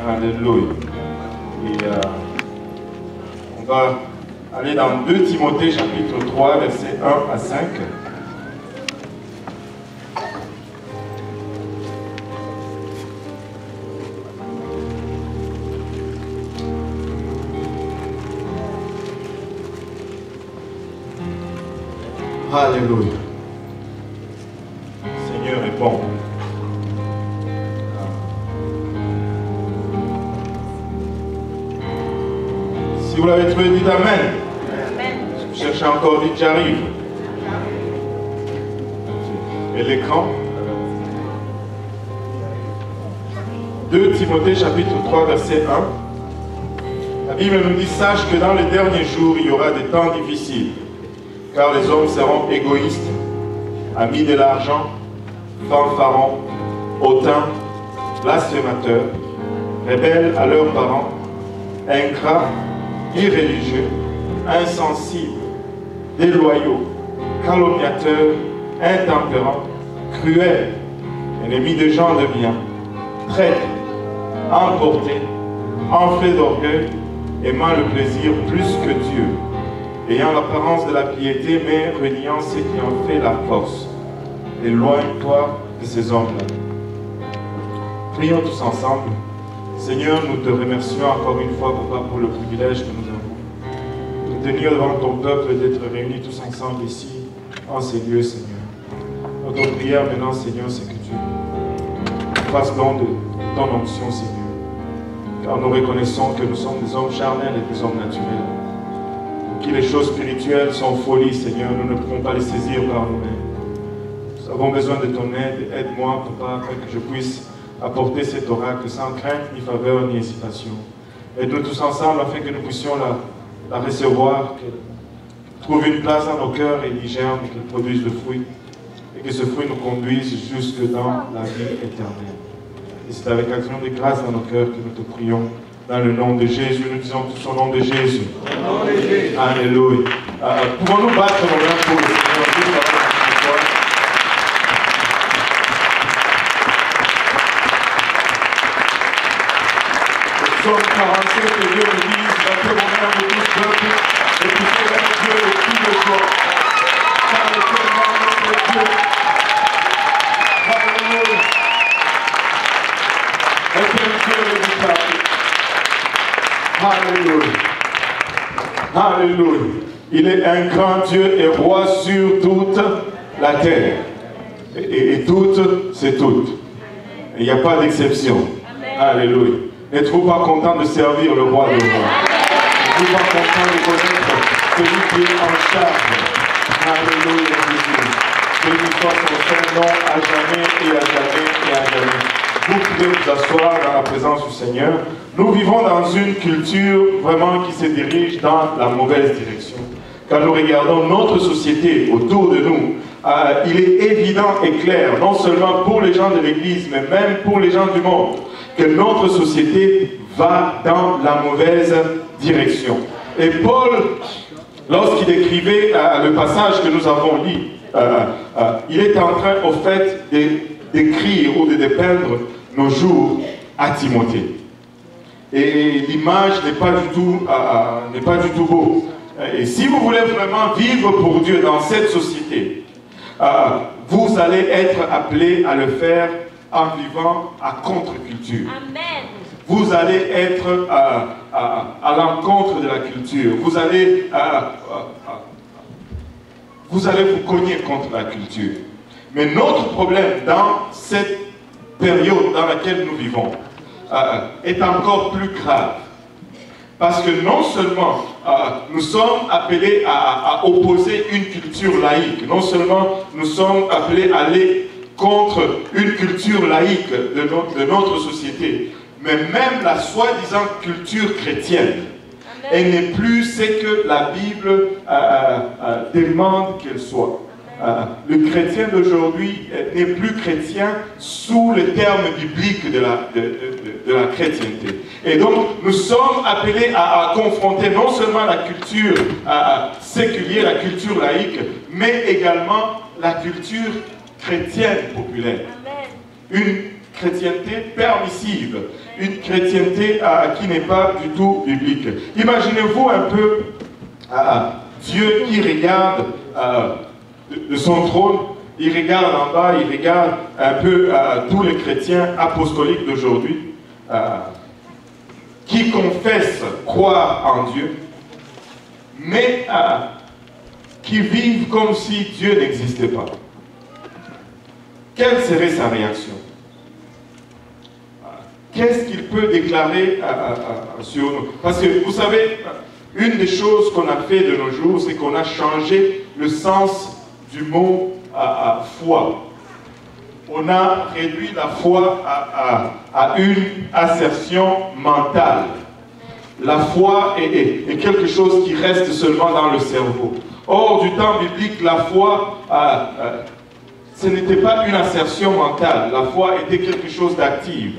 Alléluia. Et on va aller dans 2 Timothée chapitre 3, versets 1 à 5. Alléluia. Seigneur est bon. Si vous l'avez trouvé, dites Amen. Amen. Si vous cherchez encore, dites j'arrive. Et l'écran. 2 Timothée chapitre 3 verset 1. La Bible nous dit, sache que dans les derniers jours, il y aura des temps difficiles. Car les hommes seront égoïstes, amis de l'argent, fanfarons, hautains, blasphémateurs, rebelles à leurs parents, ingrats, irréligieux, insensibles, déloyaux, calomniateurs, intempérants, cruels, ennemis de gens de bien, traîtres, emportés, enflés d'orgueil, aimant le plaisir plus que Dieu, ayant l'apparence de la piété, mais reniant ceux qui en fait la force. Éloigne-toi de ces hommes-là. Prions tous ensemble. Seigneur, nous te remercions encore une fois, Papa, pour le privilège que nous avons de tenir devant ton peuple, d'être réunis tous ensemble ici, en ces lieux, Seigneur. Notre prière maintenant, Seigneur, c'est que tu fasses don de ton onction, Seigneur. Car nous reconnaissons que nous sommes des hommes charnels et des hommes naturels. Qui les choses spirituelles sont folies, Seigneur, nous ne pouvons pas les saisir par nous-mêmes. Nous avons besoin de ton aide. Aide-moi, Papa, afin que je puisse apporter cet oracle sans crainte, ni faveur, ni hésitation. Aide-nous tous ensemble afin que nous puissions la recevoir, qu'elle trouve une place dans nos cœurs et y germe, qu'elle produise le fruit, et que ce fruit nous conduise jusque dans la vie éternelle. Et c'est avec action de grâce dans nos cœurs que nous te prions. Dans le nom de Jésus, nous disons tous au nom de Jésus. Au nom de Jésus. Alléluia. Pouvons-nous battre nos mains pour le Seigneur toute la fois. Psaume 47, que Dieu nous dise, battez vos mains de tout peuple, et puis célèbre Dieu de tout le jour. Car l'éternel notre Dieu. Alléluia. Éternel Dieu redoutable. Alléluia. Alléluia. Il est un grand Dieu et roi sur toute la terre. Et toute, c'est toute. Il n'y a pas d'exception. Alléluia. N'êtes-vous pas content de servir le roi de rois? N'êtes-vous pas content de connaître celui qui est en charge? Alléluia, Jésus. Béni soit son saint nom à jamais et à jamais et à jamais. Vous pouvez vous asseoir dans la présence du Seigneur. Nous vivons dans une culture vraiment qui se dirige dans la mauvaise direction. Quand nous regardons notre société autour de nous, il est évident et clair, non seulement pour les gens de l'Église, mais même pour les gens du monde, que notre société va dans la mauvaise direction. Et Paul, lorsqu'il écrivait le passage que nous avons lu, il est en train, au fait, d'écrire ou de dépeindre nos jours à Timothée. Et l'image n'est pas du tout beau. Et si vous voulez vraiment vivre pour Dieu dans cette société, vous allez être appelés à le faire en vivant à contre-culture. Amen. Vous allez être à l'encontre de la culture. Vous allez vous cogner contre la culture. Mais notre problème dans cette période dans laquelle nous vivons est encore plus grave. Parce que non seulement nous sommes appelés à opposer une culture laïque, non seulement nous sommes appelés à aller contre une culture laïque de notre société, mais même la soi-disant culture chrétienne, elle n'est plus ce que la Bible demande qu'elle soit. Le chrétien d'aujourd'hui n'est plus chrétien sous le terme biblique de la chrétienté. Et donc, nous sommes appelés à confronter non seulement la culture séculière, la culture laïque, mais également la culture chrétienne populaire. Une chrétienté permissive, une chrétienté qui n'est pas du tout biblique. Imaginez-vous un peu Dieu qui regarde de son trône, il regarde en bas, il regarde un peu tous les chrétiens apostoliques d'aujourd'hui qui confessent croire en Dieu, mais qui vivent comme si Dieu n'existait pas. Quelle serait sa réaction? Qu'est-ce qu'il peut déclarer sur nous? Parce que vous savez, une des choses qu'on a fait de nos jours, c'est qu'on a changé le sens du mot foi. On a réduit la foi à une assertion mentale. La foi est quelque chose qui reste seulement dans le cerveau. Or, du temps biblique, la foi, ce n'était pas une assertion mentale. La foi était quelque chose d'actif.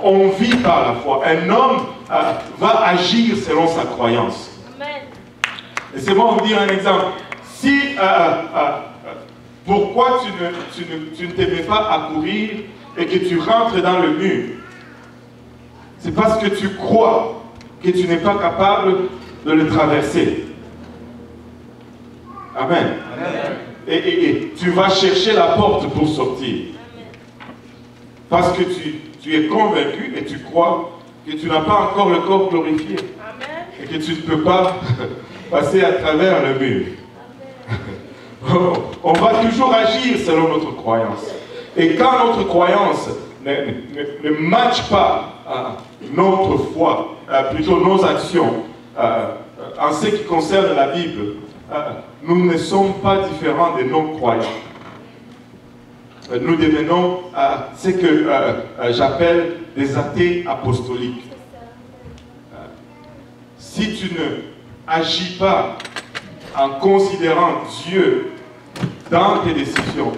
On vit par la foi. Un homme va agir selon sa croyance. Amen. Laissez-moi vous dire un exemple. Si, pourquoi tu ne t'aimais pas à courir et que tu rentres dans le mur? C'est parce que tu crois que tu n'es pas capable de le traverser. Amen. Amen. Et tu vas chercher la porte pour sortir. Parce que tu es convaincu et tu crois que tu n'as pas encore le corps glorifié. Amen. Et que tu ne peux pas passer à travers le mur. On va toujours agir selon notre croyance. Et quand notre croyance ne matche pas notre foi, plutôt nos actions, en ce qui concerne la Bible, nous ne sommes pas différents de nos croyants. Nous devenons ce que j'appelle des athées apostoliques. Si tu ne agis pas en considérant Dieu dans tes décisions,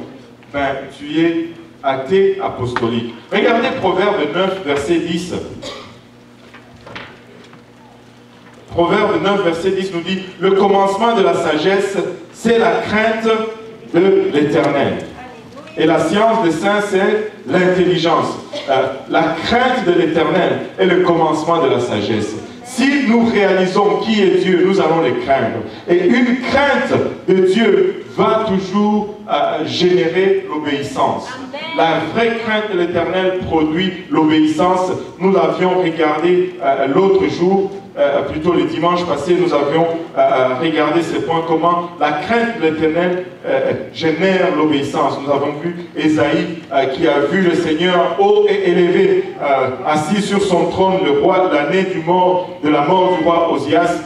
ben, tu es athée apostolique. Regardez Proverbe 9, verset 10. Proverbe 9, verset 10 nous dit: le commencement de la sagesse, c'est la crainte de l'Éternel. Et la science des saints, c'est l'intelligence. La crainte de l'Éternel est le commencement de la sagesse. Si nous réalisons qui est Dieu, nous allons le craindre. Et une crainte de Dieu va toujours générer l'obéissance. La vraie crainte de l'Éternel produit l'obéissance. Nous l'avions regardé l'autre jour, plutôt le dimanche passé, nous avions regardé ce point, comment la crainte de l'Éternel génère l'obéissance. Nous avons vu Ésaïe qui a vu le Seigneur haut et élevé, assis sur son trône, le roi de l'année de la mort du roi Osias.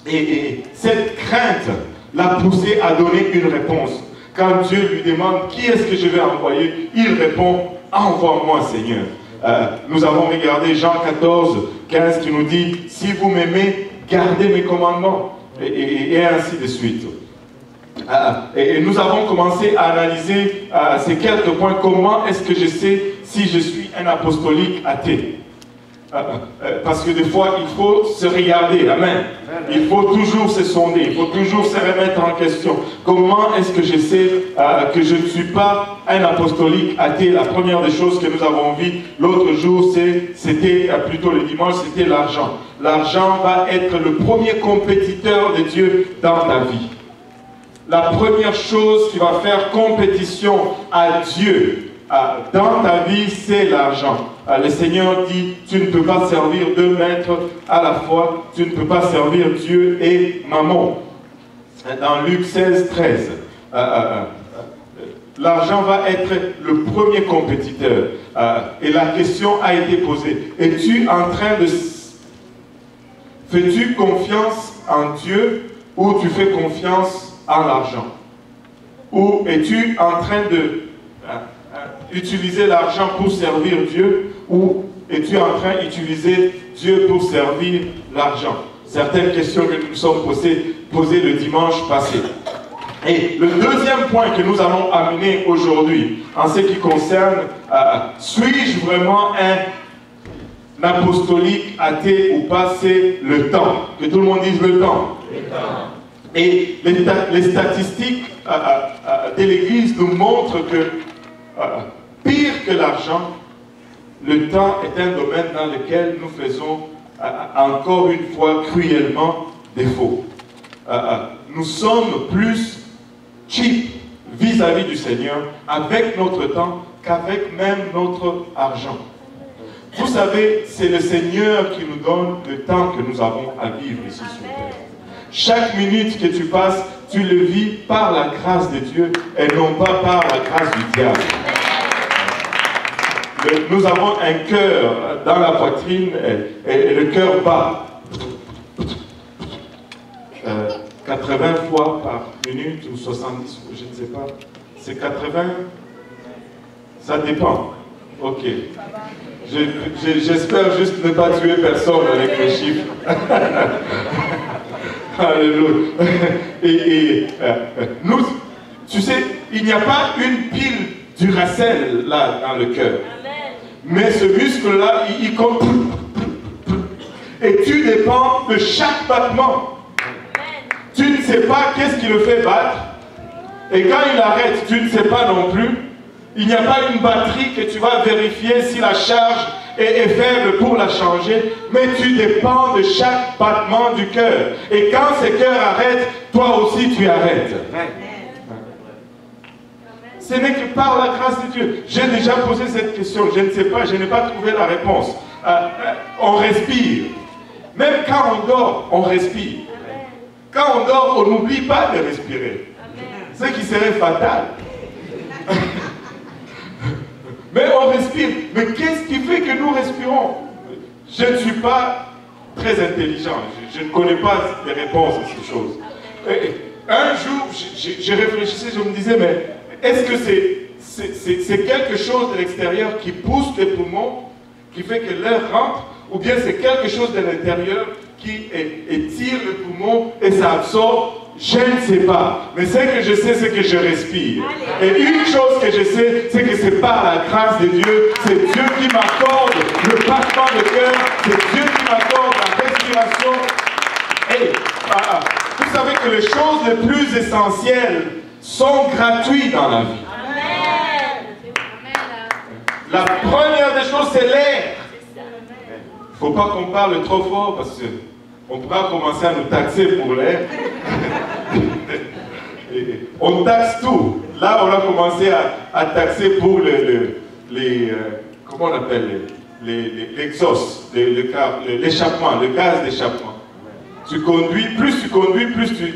Et cette crainte l'a poussé à donner une réponse. Quand Dieu lui demande qui est-ce que je vais envoyer, il répond: envoie-moi, Seigneur. Nous avons regardé Jean 14, 15 qui nous dit: si vous m'aimez, gardez mes commandements, et ainsi de suite. Et nous avons commencé à analyser ces quelques points. Comment est-ce que je sais si je suis un apostolique athée? Parce que des fois, il faut se regarder. Amen. Il faut toujours se sonder, il faut toujours se remettre en question. Comment est-ce que je sais que je ne suis pas un apostolique athée? La première des choses que nous avons vues l'autre jour, c'était plutôt le dimanche, c'était l'argent. L'argent va être le premier compétiteur de Dieu dans ta vie. La première chose qui va faire compétition à Dieu dans ta vie, c'est l'argent. Le Seigneur dit: tu ne peux pas servir deux maîtres à la fois, tu ne peux pas servir Dieu et Mammon. Dans Luc 16, 13, l'argent va être le premier compétiteur. Et la question a été posée: es-tu en train de... Fais-tu confiance en Dieu ou tu fais confiance en l'argent? Ou es-tu en train de utiliser l'argent pour servir Dieu, ou es-tu en train d'utiliser Dieu pour servir l'argent? Certaines questions que nous nous sommes posées le dimanche passé. Et le deuxième point que nous allons amener aujourd'hui, en ce qui concerne suis-je vraiment un apostolique athée ou pas, c'est le temps. Que tout le monde dise le temps. Le temps. Et les statistiques de l'Église nous montrent que pire que l'argent, le temps est un domaine dans lequel nous faisons encore une fois cruellement défaut. Nous sommes plus cheap vis-à-vis du Seigneur avec notre temps qu'avec même notre argent. Vous savez, c'est le Seigneur qui nous donne le temps que nous avons à vivre ici sur terre. Chaque minute que tu passes, tu le vis par la grâce de Dieu et non pas par la grâce du diable. Nous avons un cœur dans la poitrine et le cœur bat. 80 fois par minute ou 70, je ne sais pas. C'est 80? Ça dépend. Ok. J'espère juste ne pas tuer personne avec les chiffres. Alléluia. Nous, tu sais, il n'y a pas une pile Duracell là dans le cœur. Mais ce muscle-là, il compte. Et tu dépends de chaque battement. Tu ne sais pas qu'est-ce qui le fait battre. Et quand il arrête, tu ne sais pas non plus. Il n'y a pas une batterie que tu vas vérifier si la charge est faible pour la changer. Mais tu dépends de chaque battement du cœur. Et quand ce cœur arrête, toi aussi tu arrêtes. Ce n'est que par la grâce de Dieu. J'ai déjà posé cette question. Je ne sais pas, je n'ai pas trouvé la réponse. On respire. Même quand on dort, on respire. Quand on dort, on n'oublie pas de respirer. Ce qui serait fatal. Mais on respire. Mais qu'est-ce qui fait que nous respirons? Je ne suis pas très intelligent. Je ne connais pas les réponses à ces choses. Un jour, je réfléchissais, je me disais, mais est-ce que c'est quelque chose de l'extérieur qui pousse les poumons, qui fait que l'air rentre, ou bien c'est quelque chose de l'intérieur qui étire le poumon et ça absorbe? Je ne sais pas. Mais ce que je sais, c'est que je respire. Et une chose que je sais, c'est que c'est par la grâce de Dieu. C'est Dieu qui m'accorde le battement de cœur. C'est Dieu qui m'accorde la respiration. Et vous savez que les choses les plus essentielles sont gratuites dans la vie. La première des choses, c'est l'air. Il ne faut pas qu'on parle trop fort parce qu'on pourra commencer à nous taxer pour l'air. On taxe tout. Là, on a commencé à taxer pour comment on appelle l'exhaust, l'échappement, le gaz d'échappement. Tu conduis, plus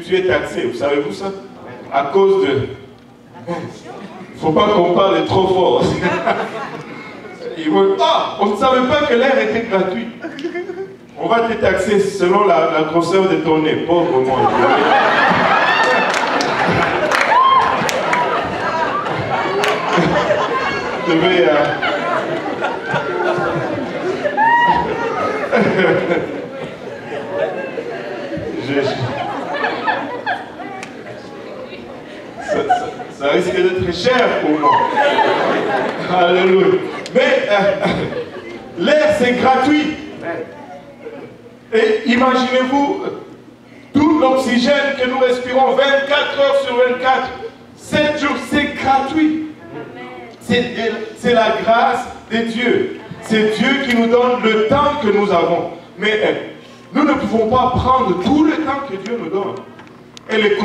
tu es taxé. Vous savez-vous ça? À cause de... Il ne faut pas qu'on parle trop fort. On ne savait pas que l'air était gratuit. On va te taxer selon la grosseur de ton nez. Pauvre moi. Je vais... Ça risque d'être cher pour moi. Alléluia. Mais l'air, c'est gratuit. Et imaginez-vous, tout l'oxygène que nous respirons 24 heures sur 24, 7 jours, c'est gratuit. C'est la grâce de Dieu. C'est Dieu qui nous donne le temps que nous avons. Mais nous ne pouvons pas prendre tout le temps que Dieu nous donne et le